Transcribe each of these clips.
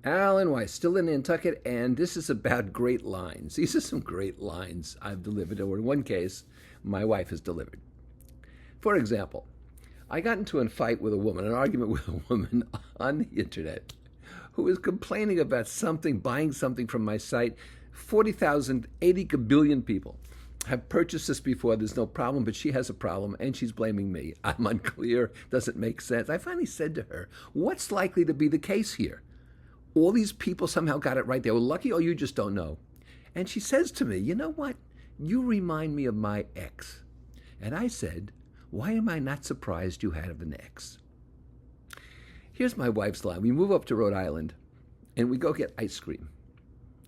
Alan Weiss, still in Nantucket, and this is about great lines. These are some great lines I've delivered, or in one case, my wife has delivered. For example, I got into a fight with a woman, an argument with a woman on the internet who was complaining about something, buying something from my site. 40,000, 80 billion people have purchased this before. There's no problem, but she has a problem, and she's blaming me. I'm unclear. Doesn't make sense. I finally said to her, what's likely to be the case here? All these people somehow got it right. They were lucky, or you just don't know. And she says to me, you know what? You remind me of my ex. And I said, why am I not surprised you had an ex? Here's my wife's line. We move up to Rhode Island, and we go get ice cream.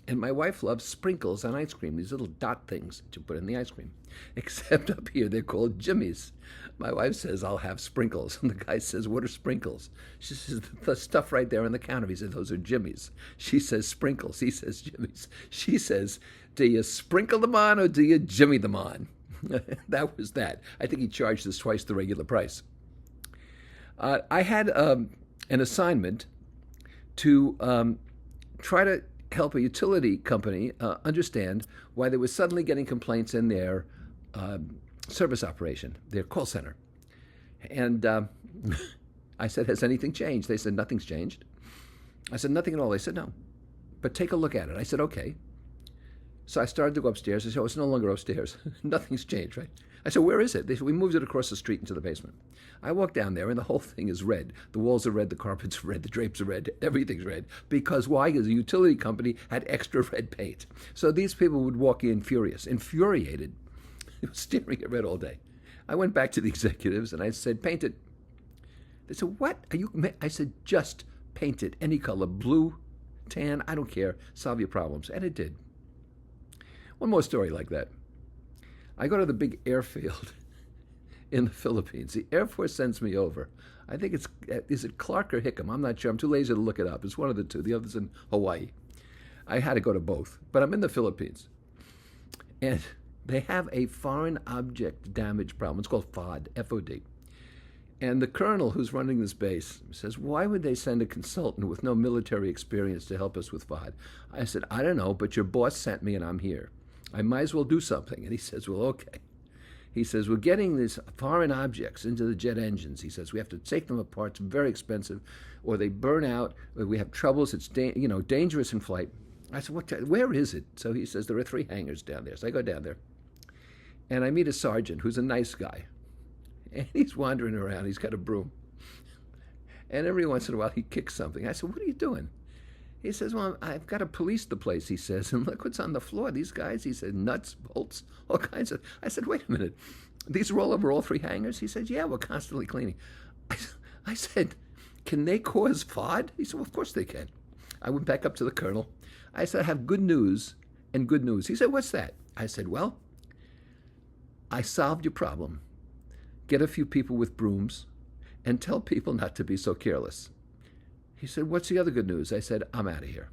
And my wife loves sprinkles on ice cream, these little dot things that you put in the ice cream. Except up here, they're called jimmies. My wife says, I'll have sprinkles. And the guy says, what are sprinkles? She says, the stuff right there on the counter. He says, those are jimmies. She says, sprinkles. He says, jimmies. She says, do you sprinkle them on or do you jimmy them on? That was that. I think he charged us twice the regular price. I had an assignment to try to help a utility company understand why they were suddenly getting complaints in their service operation, their call center. And I said, has anything changed? They said, nothing's changed. I said, nothing at all. They said, no. But take a look at it. I said, okay. So I started to go upstairs. I said, oh, it's no longer upstairs. Nothing's changed, right? I said, where is it? They said, we moved it across the street into the basement. I walk down there, and the whole thing is red. The walls are red, the carpets are red, the drapes are red, everything's red. Because why? Because the utility company had extra red paint. So these people would walk in furious, infuriated, staring at red all day. I went back to the executives, and I said, paint it. They said, what? I said, just paint it, any color, blue, tan, I don't care, solve your problems. And it did. One more story like that. I go to the big airfield in the Philippines. The Air Force sends me over. I think is it Clark or Hickam? I'm not sure. I'm too lazy to look it up. It's one of the two. The other's in Hawaii. I had to go to both. But I'm in the Philippines. And they have a foreign object damage problem. It's called FOD, F-O-D. And the colonel who's running this base says, why would they send a consultant with no military experience to help us with FOD? I said, I don't know, but your boss sent me and I'm here. I might as well do something. And he says, well, okay. He says, we're getting these foreign objects into the jet engines. He says, we have to take them apart. It's very expensive. Or they burn out. Or we have troubles. It's dangerous in flight. I said, where is it? So he says, there are 3 hangars down there. So I go down there. And I meet a sergeant who's a nice guy. And he's wandering around. He's got a broom. And every once in a while, he kicks something. I said, what are you doing? He says, well, I've got to police the place, he says. And look what's on the floor. These guys, he said, nuts, bolts, all kinds of. I said, wait a minute. These roll over all 3 hangars? He said, yeah, we're constantly cleaning. I said, can they cause FOD? He said, well, of course they can. I went back up to the colonel. I said, I have good news and good news. He said, what's that? I said, well, I solved your problem. Get a few people with brooms and tell people not to be so careless. He said, what's the other good news? I said, I'm out of here.